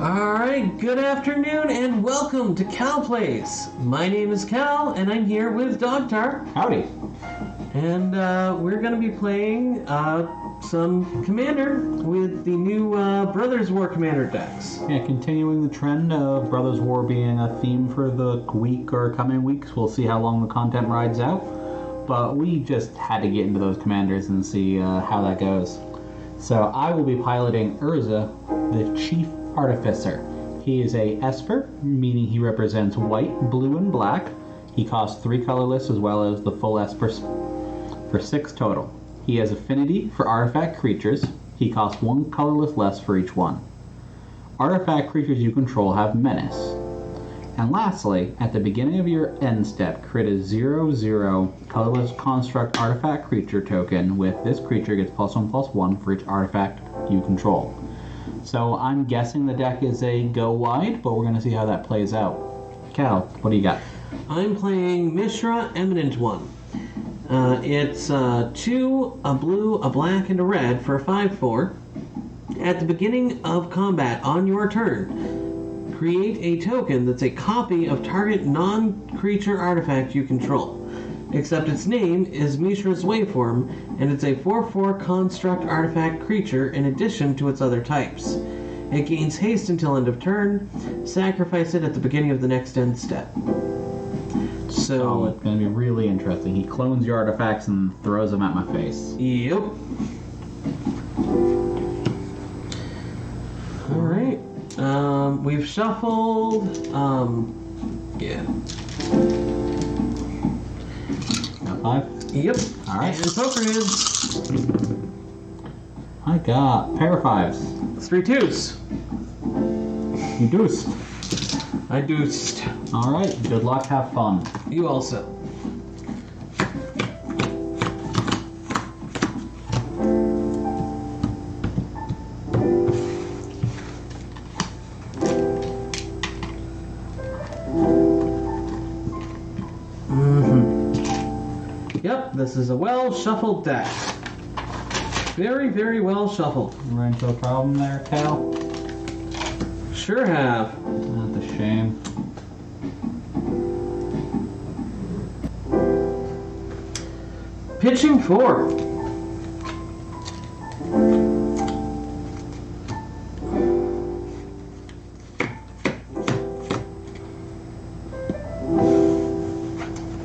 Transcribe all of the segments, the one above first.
Alright, good afternoon and welcome to Cal Plays. My name is Cal and I'm here with Dogtar. Howdy. And we're going to be playing some Commander with the new Brothers War Commander decks. Yeah, continuing the trend of Brothers War being a theme for the week or coming weeks. We'll see how long the content rides out. But we just had to get into those commanders and see how that goes. So I will be piloting Urza, the Chief Artificer. He is a Esper, meaning he represents white, blue, and black. He costs 3 colorless as well as the full Esper for 6 total. He has affinity for artifact creatures. He costs 1 colorless less for each one. Artifact creatures you control have menace. And lastly, at the beginning of your end step, create a 0/0 colorless construct artifact creature token with this creature gets +1/+1 for each artifact you control. So I'm guessing the deck is a go wide, but we're going to see how that plays out. Cal, what do you got? I'm playing Mishra, Eminent One. It's 2, a blue, a black, and a red for a 5/4. At the beginning of combat on your turn, create a token that's a copy of target non-creature artifact you control, except its name is Mishra's Waveform, and it's a 4/4 construct artifact creature in addition to its other types. It gains haste until end of turn. Sacrifice it at the beginning of the next end step. So it's going to be really interesting. He clones your artifacts and throws them at my face. Yep. Alright. We've shuffled. Yeah. Got 5? Yep. Alright. And poker hands. I got pair of 5s. 3 2s. You deuced. I deuced. Alright, good luck, have fun. You also. Yep, this is a well-shuffled deck. Very, very well shuffled. You ran into a problem there, Cal? Sure have. That's a shame. Pitching 4.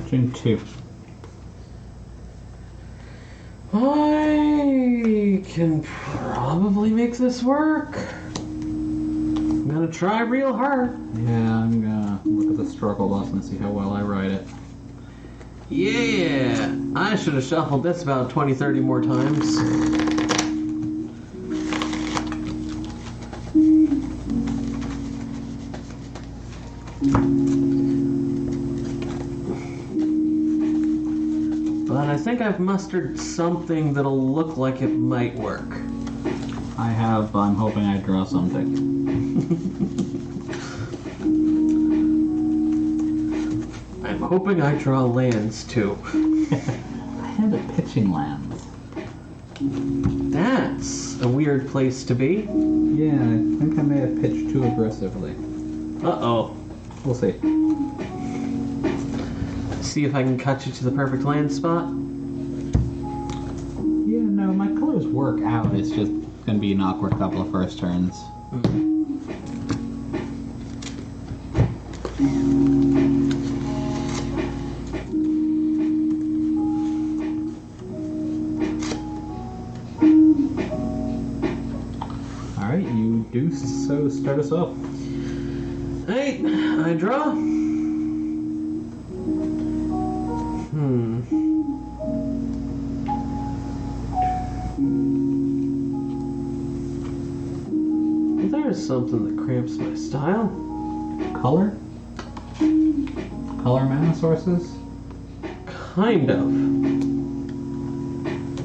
Pitching 2. I can probably make this work. I'm gonna try real hard. Yeah, I'm gonna look at the struggle bus and see how well I write it. Yeah! I should have shuffled this about 20-30 more times. But I think I've mustered something that'll look like it might work. I'm hoping I draw something. I'm hoping I draw lands too. I had a pitching lands. That's a weird place to be. Yeah, I think I may have pitched too aggressively. Uh-oh. We'll see. See if I can cut you to the perfect land spot. Yeah, no, my colors work out. It's just gonna be an awkward couple of first turns. Alright, you deuce, so start us off. Alright, I draw. There's something that cramps my style. Color? Color mana sources? Kind of.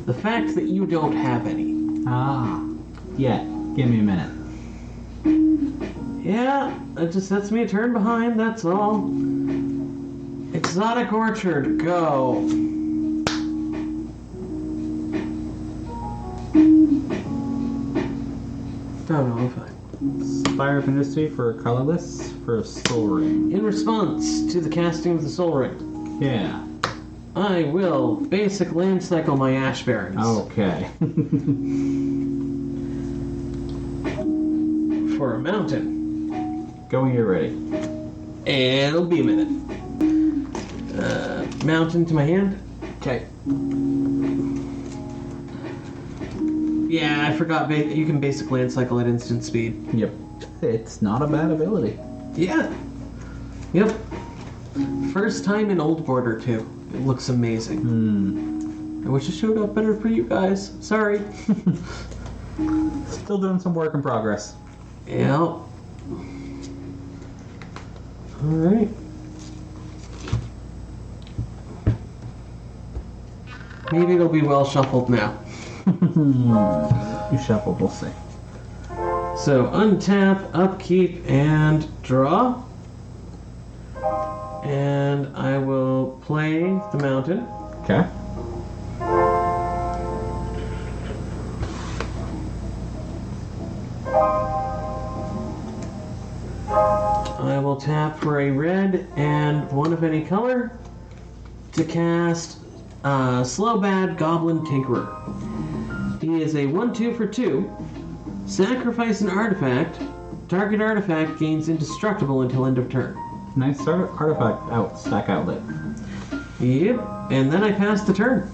The fact that you don't have any. Ah. Yeah, give me a minute. Yeah, it just sets me a turn behind, that's all. Exotic Orchard, go. Oh no, I'm fine. Spire of Industry for colorless for Soul Ring. In response to the casting of the Soul Ring, Yeah. I will basic land cycle my Ash Barrens. Okay. For a mountain. Go when you're ready. And it'll be a minute. Mountain to my hand. Okay. Yeah, I forgot. You can basic land cycle at instant speed. Yep. It's not a bad ability. Yeah. Yep. First time in Old Border too. It looks amazing. I wish it showed up better for you guys. Sorry. Still doing some work in progress. Yep. Alright. Maybe it'll be well shuffled now. You shuffled, we'll see. So untap, upkeep, and draw. And I will play the mountain. Okay. I will tap for a red and one of any color to cast Slow Bad Goblin Tinkerer. He is a 1/2 for 2. Sacrifice an artifact. Target artifact gains indestructible until end of turn. Nice artifact stack outlet. Yep, and then I pass the turn.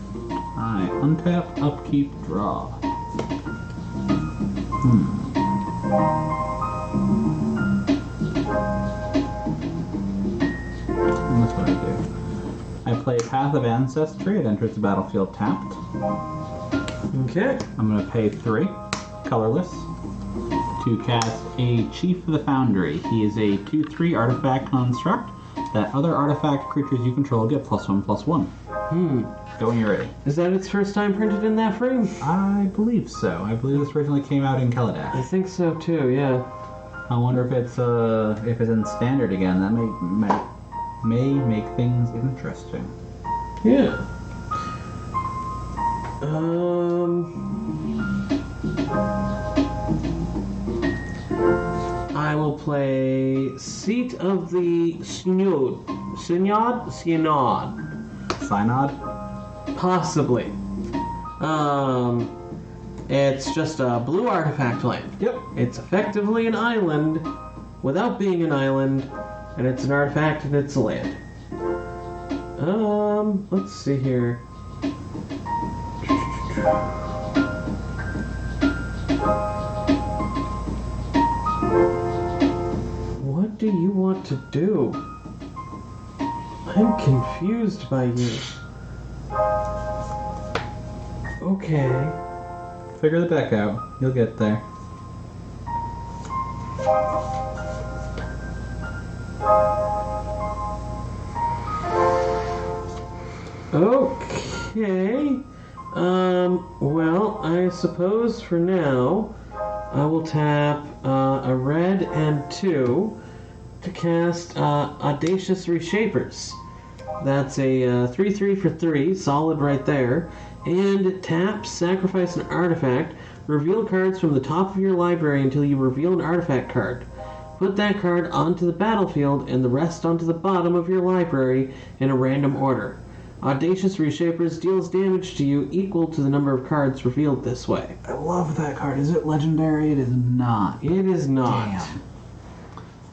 I untap, upkeep, draw. And that's what I do. I play Path of Ancestry. It enters the battlefield tapped. Okay. I'm going to pay 3, colorless, to cast a Chief of the Foundry. He is a 2/3 artifact construct. That other artifact creatures you control get +1/+1. Go when you're ready. Is that its first time printed in that frame? I believe so. I believe this originally came out in I Kaladesh. think so too, yeah. I wonder if it's in standard again. That may make things interesting. Yeah. I will play Seat of the Synod. Synod? Synod? Possibly. It's just a blue artifact land. Yep. It's effectively an island without being an island, and it's an artifact and it's a land. Let's see here. What do you want to do? I'm confused by you. Okay. Figure the deck out. You'll get there. Okay. Well, I suppose for now, I will tap a red and 2 to cast Audacious Reshapers. That's a 3/3 for 3, solid right there. And tap, sacrifice an artifact, reveal cards from the top of your library until you reveal an artifact card. Put that card onto the battlefield and the rest onto the bottom of your library in a random order. Audacious Reshapers deals damage to you equal to the number of cards revealed this way. I love that card. Is it legendary? It is not. It is not. Damn.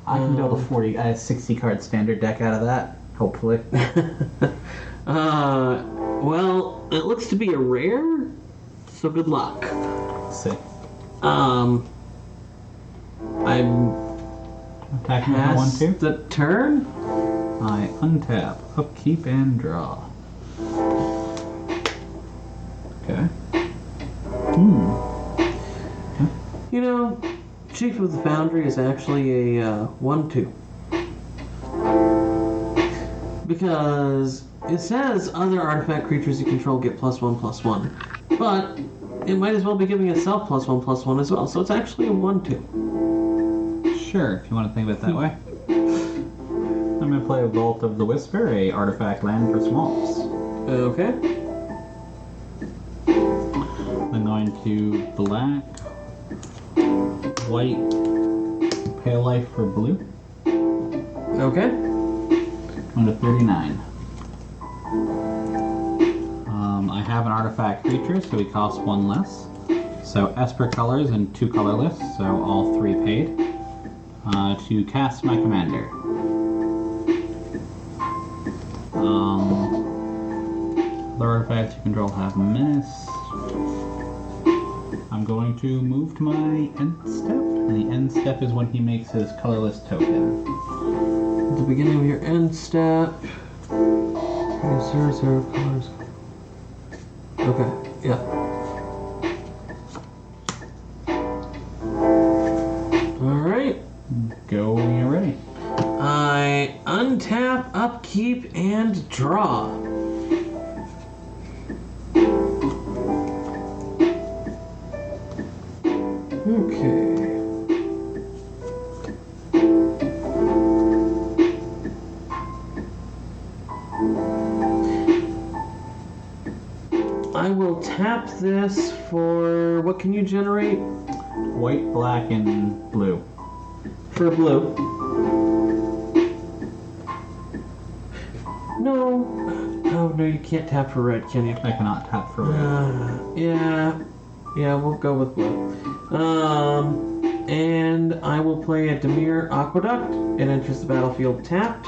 I can build a 60 card standard deck out of that, hopefully. Well, it looks to be a rare, so good luck. Let's see. I'm Attacking with a past 1/2. the turn. I untap, upkeep, and draw. Okay. You know, Chief of the Foundry is actually a 1/2. Because it says other artifact creatures you control get +1/+1. But it might as well be giving itself +1/+1 as well. So it's actually a 1/2. Sure, if you want to think of it that way. I'm going to play Vault of the Whisper, a artifact land for smalls. Okay. I'm going to black, white, pay a life for blue. Okay. 1 to 39. I have an artifact creature, so he costs 1 less. So Esper colors and 2 colorless, so all 3 paid. To cast my commander. Other artifacts you control have menace. I'm going to move to my end step, and the end step is when he makes his colorless token. At the beginning of your end step. Use 0 colors. Okay, yeah. Alright. Go when you're ready. I untap, upkeep, and draw. Okay. I will tap this for, what can you generate? White, black, and blue. For blue. No. Oh, no, you can't tap for red, can you? I cannot tap for red. Yeah, we'll go with blue. And I will play a Demir Aqueduct. It enters the battlefield tapped.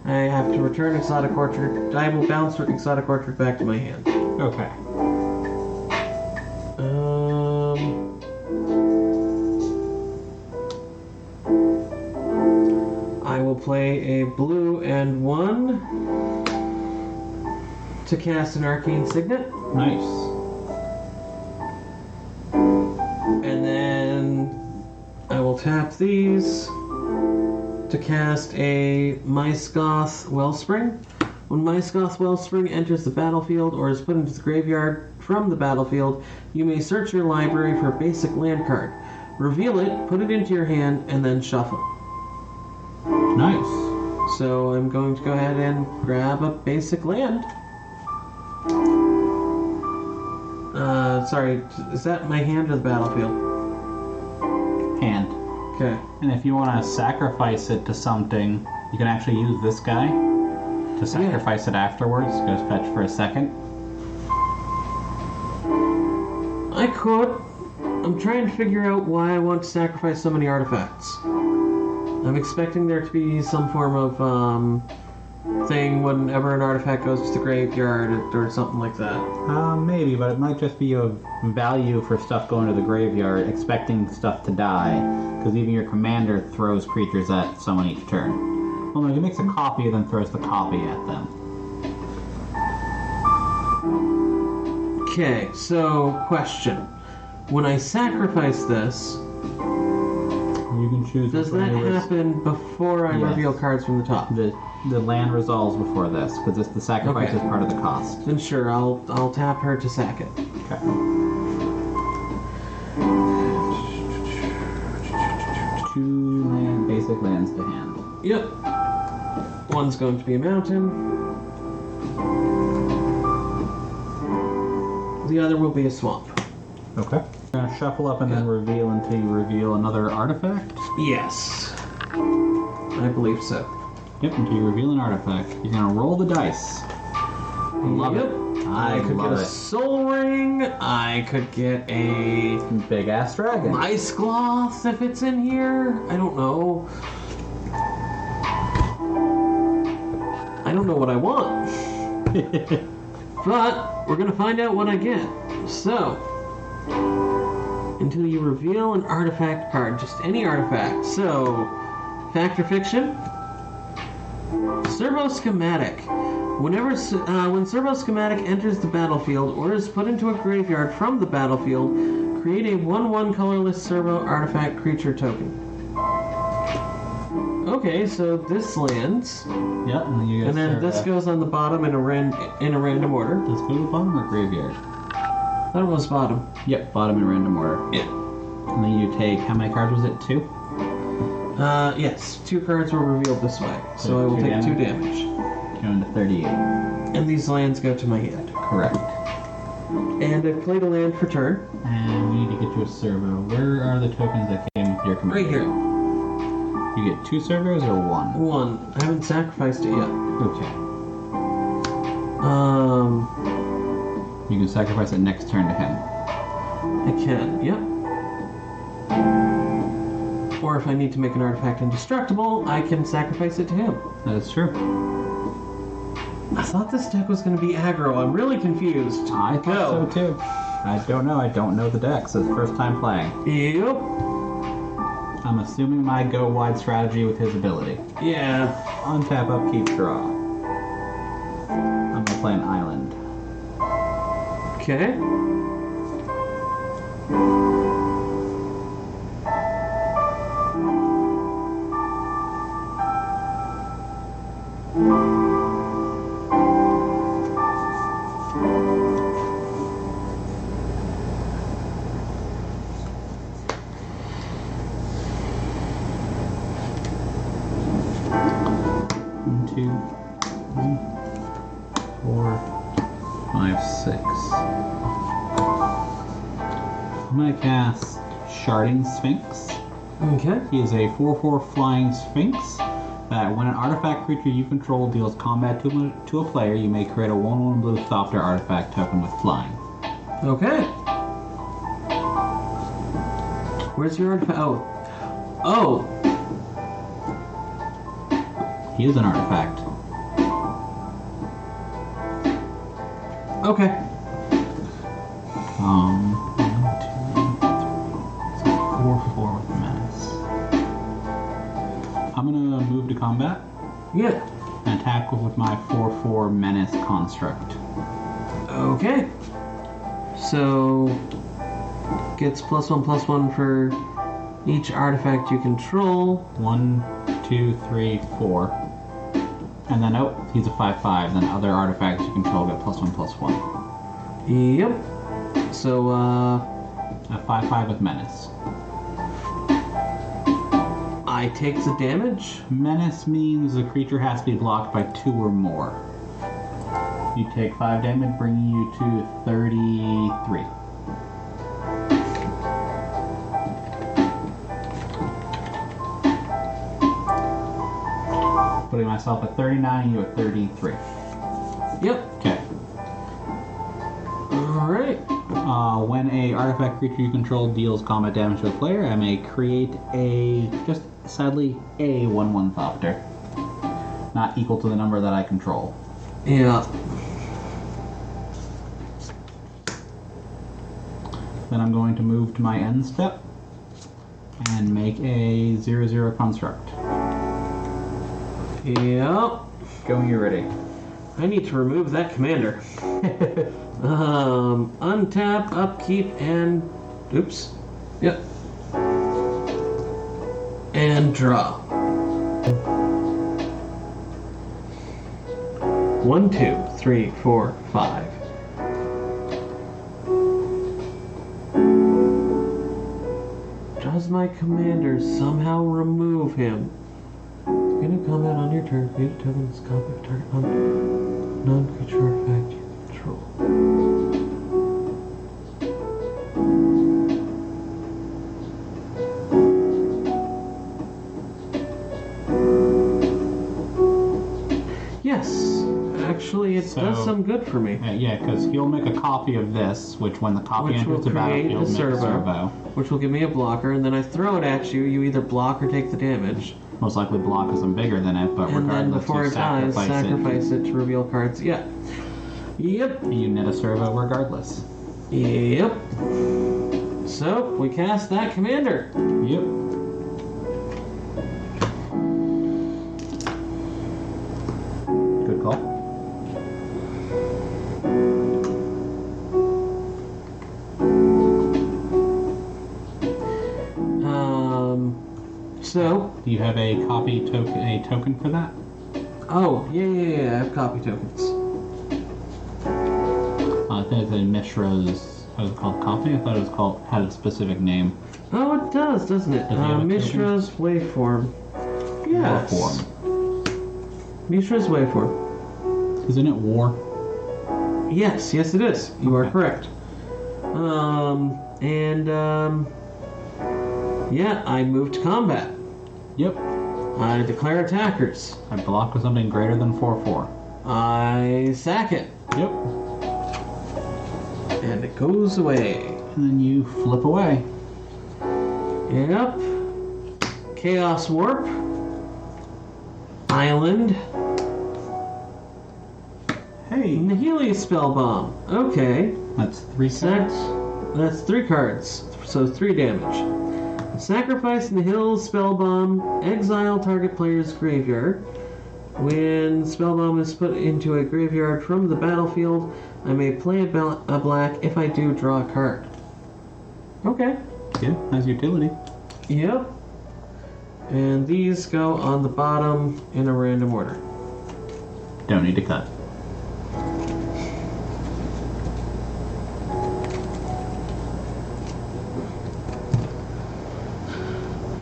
I have to return Exotic Orchard. I will bounce Exotic Orchard back to my hand. Okay. I will play a blue and 1 to cast an Arcane Signet. Nice. And then I will tap these to cast a Myskoth Wellspring. When Myskoth Wellspring enters the battlefield or is put into the graveyard from the battlefield, you may search your library for a basic land card. Reveal it, put it into your hand, and then shuffle. Nice. So I'm going to go ahead and grab a basic land. Sorry, is that my hand or the battlefield? Hand. Okay. And if you want to sacrifice it to something, you can actually use this guy to sacrifice it afterwards. Goes fetch for a second. I could. I'm trying to figure out why I want to sacrifice so many artifacts. I'm expecting there to be some form of thing whenever an artifact goes to the graveyard or something like that. Maybe, but it might just be of value for stuff going to the graveyard, expecting stuff to die, because even your commander throws creatures at someone each turn. Well, no, he makes a copy and then throws the copy at them. Okay, so question. When I sacrifice this, You can choose. does that happen before I Yes. reveal cards from the top? The land resolves before this, because the sacrifice Okay. is part of the cost. Then sure, I'll tap her to sack it. Okay. 2 basic lands to hand. Yep. One's going to be a mountain. The other will be a swamp. Okay. You're gonna shuffle up and then reveal until you reveal another artifact. Yes. I believe so. Yep, until you reveal an artifact. You're gonna roll the dice. Love Yep. it. I could get love a soul ring. I could get a Big ass dragon. ice cloth if it's in here. I don't know. I don't know what I want. But we're gonna find out what I get. So, until you reveal an artifact card, just any artifact. So, fact or fiction? Servo Schematic. When Servo Schematic enters the battlefield or is put into a graveyard from the battlefield, create a 1/1 colorless Servo artifact creature token. Okay, so this lands, Yep, and then you guys and then start, this goes on the bottom in a random order. Does it go to the bottom or graveyard? I thought it was bottom. Yep, bottom in random order. Yeah. And then you take, how many cards was it? 2? Yes, 2 cards were revealed this way, so So I will 2 take 2 damage? damage. Going to 38. And these lands go to my hand. Correct. And I played a land for turn. And we need to get you a servo. Where are the tokens that came with your commander? Right here. You get 2 servos or 1? 1. I haven't sacrificed it yet. Okay. You can sacrifice it next turn to him. I can, yep. Or if I need to make an artifact indestructible, I can sacrifice it to him. That is true. I thought this deck was going to be aggro. I'm really confused. I thought so too. I don't know. I don't know the decks. It's first time playing. Yep. I'm assuming my go wide strategy with his ability. Yeah. Untap, upkeep, draw. I'm gonna play an island. Okay. I'm going to cast Sharding Sphinx. Okay. He is a 4/4 flying Sphinx that when an artifact creature you control deals combat to a player, you may create a 1/1 blue Thopter artifact token with flying. Okay. Where's your artifact? Oh. He is an artifact. Okay. 4/4 with menace. I'm gonna move to combat. Yeah. And attack with my 4/4 menace construct. Okay. So gets +1/+1 for each artifact you control. 1, 2, 3, 4. And then he's a 5/5. Then other artifacts you control get +1/+1. Yep. So a 5/5 with menace. I take the damage. Menace means the creature has to be blocked by 2 or more. You take 5 damage, bringing you to 33. Putting myself at 39, you at 33. Yep. Okay. Alright. When a artifact creature you control deals combat damage to a player, I may create sadly, a 1/1 Thopter. Not equal to the number that I control. Yeah. Then I'm going to move to my end step and make a 0/0 construct. Yep. Go when you're ready. I need to remove that commander. Untap, upkeep, and... Oops. Yep. And draw. 1, 2, 3, 4, 5. Does my commander somehow remove him? Beginning combat on your turn, create a token that's copy of target non-creature artifact you control. Yes, actually, it does some good for me. Yeah, because he'll make a copy of this, which when the copy enters the battlefield, makes a servo. Which will give me a blocker, and then I throw it at you. You either block or take the damage. Most likely block because I'm bigger than it, but and regardless, then before you it dies, sacrifice it to reveal cards. Yeah. Yep. You net a servo regardless. Yep. So, we cast that commander. Yep. Good call. So, do you have a token for that? Oh, yeah, I have copy tokens. I think it's a Mishra's, what was it called, copy? I thought it was had a specific name. Oh, it does, doesn't it? Mishra's waveform. Yes. Waveform. Mishra's waveform. Isn't it war? Yes, it is. You are correct. Yeah, I moved to combat. Yep. I declare attackers. I block with something greater than 4/4. I sack it. Yep. And it goes away. And then you flip away. Yep. Chaos Warp. Island. Hey. Nihili Spell Bomb. Okay. That's 3 cards. That's 3 cards. So 3 damage. Sacrifice Nihil Spell Bomb. Exile target player's graveyard. When Spell Bomb is put into a graveyard from the battlefield, I may play a black. If I do, draw a card. Okay. Yeah, has utility. Yep. And these go on the bottom in a random order. Don't need to cut.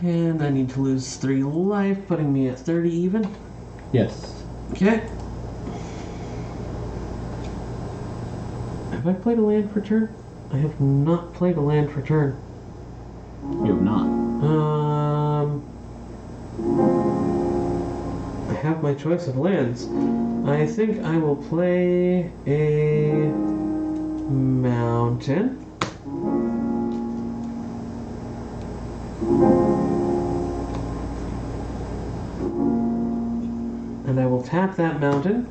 And I need to lose 3 life, putting me at 30 even. Yes. Okay. Have I played a land for turn? I have not played a land for turn. You have not. I have my choice of lands. I think I will play a mountain. And I will tap that mountain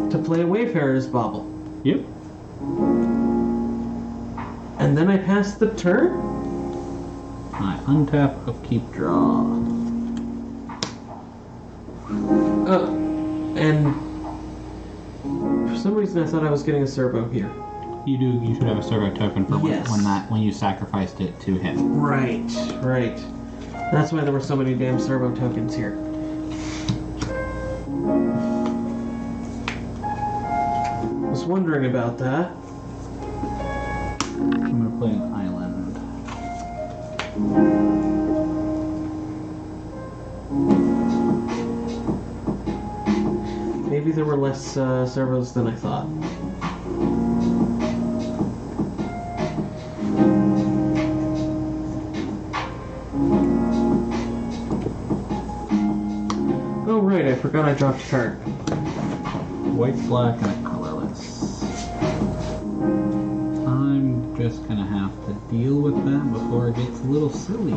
to play Wayfarer's Bauble. Yep. And then I pass the turn? I untap, upkeep, draw. And for some reason I thought I was getting a servo here. You do. You should have a servo token for Yes. when you sacrificed it to him. Right. That's why there were so many damn servo tokens here. I was wondering about that. I'm gonna play an island. Maybe there were less servos than I thought. Oh right, I forgot I dropped a card. White, black, and a colorless. I'm just gonna have to deal with that before it gets a little silly.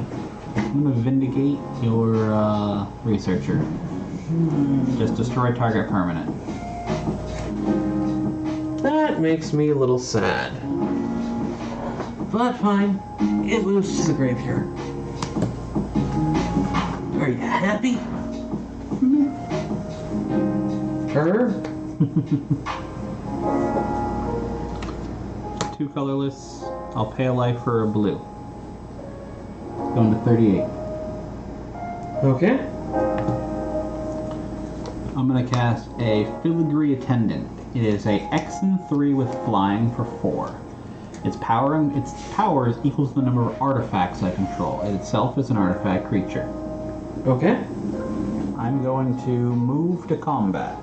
I'm gonna vindicate your researcher. Just destroy target permanent. That makes me a little sad. But fine, it moves to the graveyard. Are you happy? Her? 2 colorless. I'll pay a life for a blue. Going to 38. Okay. I'm gonna cast a Filigree Attendant. It is a X and 3 with flying for 4. Its power equals the number of artifacts I control. It itself is an artifact creature. Okay. I'm going to move to combat.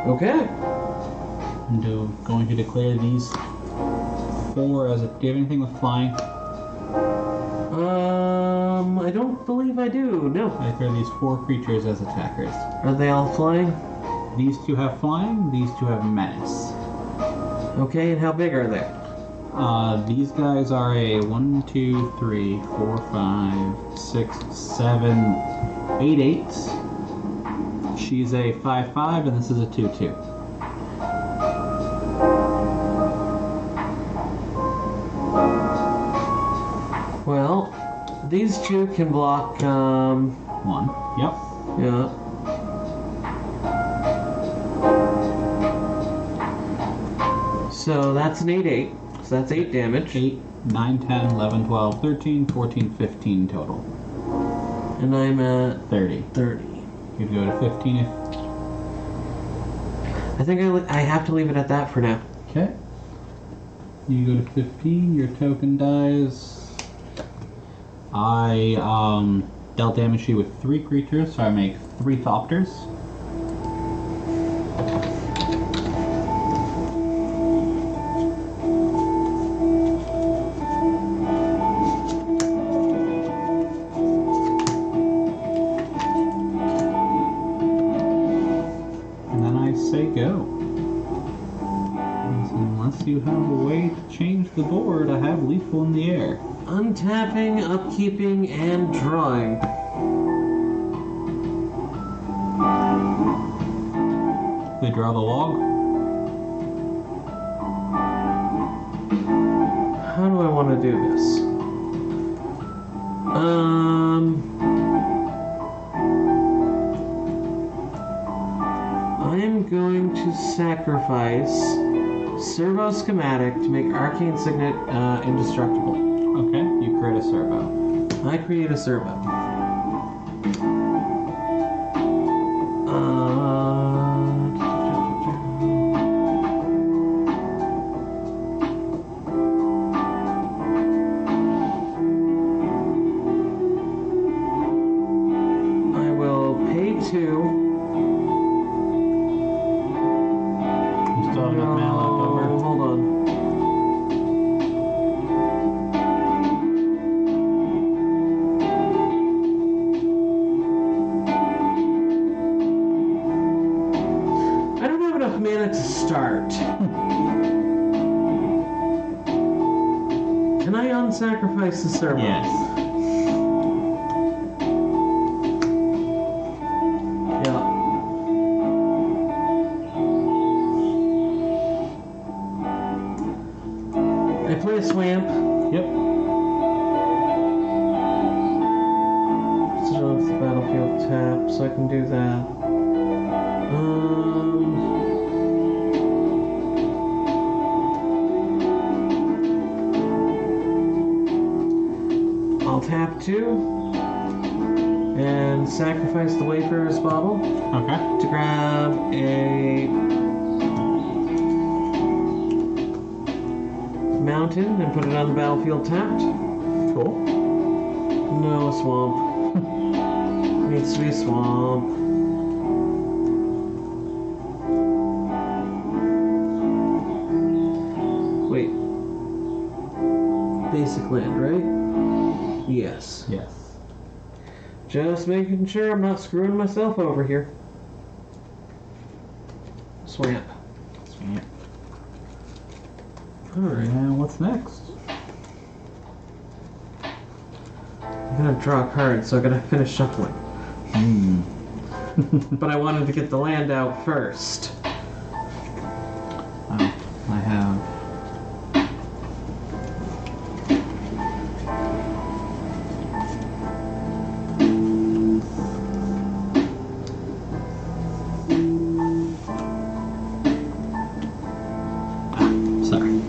Okay. I'm going to declare these 4 as a. Do you have anything with flying? I don't believe I do. No. I declare these 4 creatures as attackers. Are they all flying? These 2 have flying. These 2 have menace. Okay, and how big are they? These guys are a 1, 2, 3, 4, 5, 6, 7, 8, 8s. She's a 5/5, and this is a 2/2. Well, these 2 can block, 1. Yep. yeah. So that's an 8/8. So that's 8 damage. 8, 9, 10, 11, 12, 13, 14, 15 total. And I'm at 30. 30. You'd go to 15 if. I think I have to leave it at that for now. Okay. You go to 15, your token dies. I dealt damage to you with 3 creatures, so I make 3 Thopters. unless you have a way to change the board, I have Lethal in the air. Untapping, upkeeping, and drawing. They draw the log. How do I want to do this? I'm going to sacrifice Servo Schematic to make Arcane Signet indestructible. Okay, you create a servo. I create a servo. I will pay 2. You still have enough mana left over? Hold on. I don't have enough mana to start. Can I unsacrifice the servo? Yes. Yeah. I play a swamp. Yep. Put it off the battlefield tap, so I can do that. I'll tap 2 and sacrifice the Wayfarer's Bauble Okay. to grab a mountain and put it on the battlefield tapped. Cool. No, a swamp. Needs to be a swamp. Wait. Basic land, right? Yes. Yes. Just making sure I'm not screwing myself over here. Swamp. Sweet. Alright. And what's next? I'm gonna draw a card, so I gotta finish shuffling. But I wanted to get the land out first. Oh, I have. Sorry.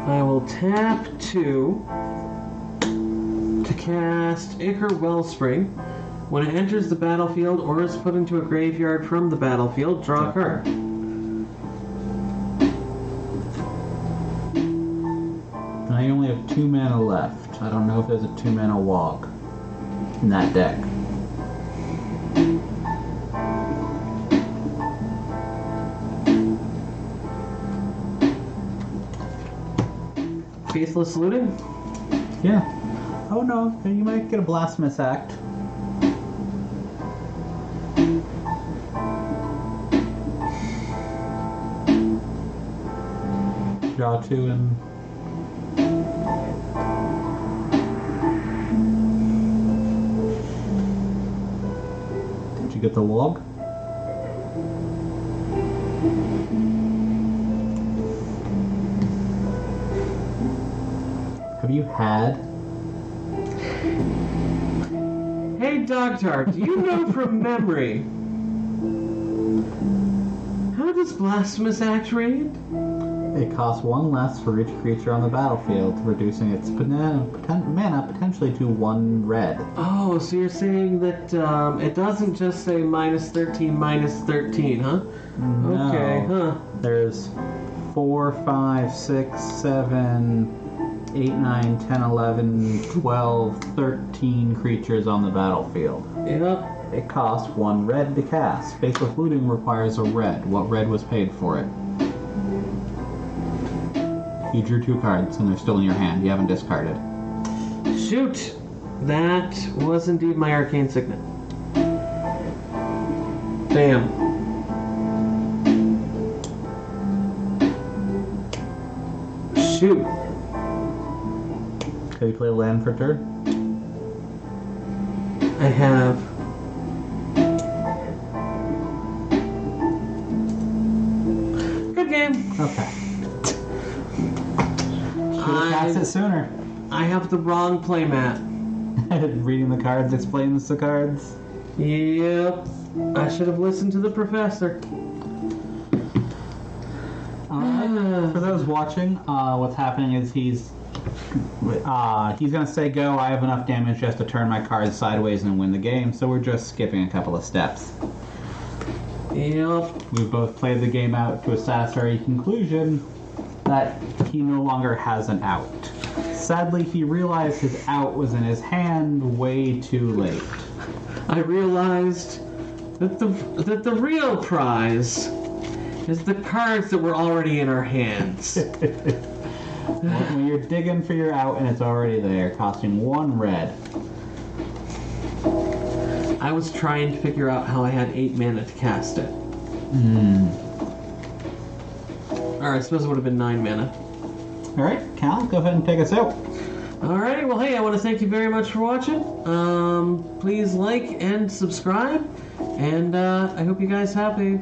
I will tap 2 to cast Ichor Wellspring. When it enters the battlefield or is put into a graveyard from the battlefield, draw a card. And I only have 2 mana left. I don't know if there's a 2 mana walk in that deck. Faithless Looting? Yeah. Oh no, you might get a Blasphemous Act. Draw 2 and... Did you get the log? Have you had? Hey, Dogtar, do you know from memory? How does Blasphemous Act read? It costs 1 less for each creature on the battlefield, reducing its mana potentially to 1 red. Oh, so you're saying that it doesn't just say -13, huh? No. Okay, huh. There's 4, 5, 6, 7, 8, 9, 10, 11, 12, 13 creatures on the battlefield. Yep. It costs 1 red to cast. Faithless Looting requires a red. What red was paid for it? You drew 2 cards and they're still in your hand. You haven't discarded. Shoot! That was indeed my Arcane Signet. Damn. Shoot. Can you play land for turn? I have. Good game. Okay. Should have cast it sooner. I have the wrong playmat. Reading the cards explains the cards. Yep. I should have listened to the professor. Alright. For those watching, what's happening is he's gonna say go. I have enough damage just to turn my cards sideways and win the game, so we're just skipping a couple of steps. Yep. We've both played the game out to a satisfactory conclusion that he no longer has an out. Sadly, he realized his out was in his hand way too late. I realized that the real prize is the cards that were already in our hands. When you're digging for your out and it's already there, costing 1 red. I was trying to figure out how I had 8 mana to cast it. Or I suppose it would have been 9 mana. Alright, Cal, go ahead and take us out. Alrighty, well hey, I want to thank you very much for watching. Please like and subscribe. And I hope you guys have a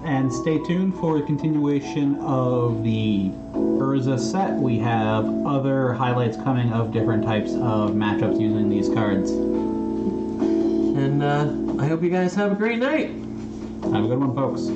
And stay tuned for a continuation of the Urza set. We have other highlights coming of different types of matchups using these cards. And I hope you guys have a great night. Have a good one, folks.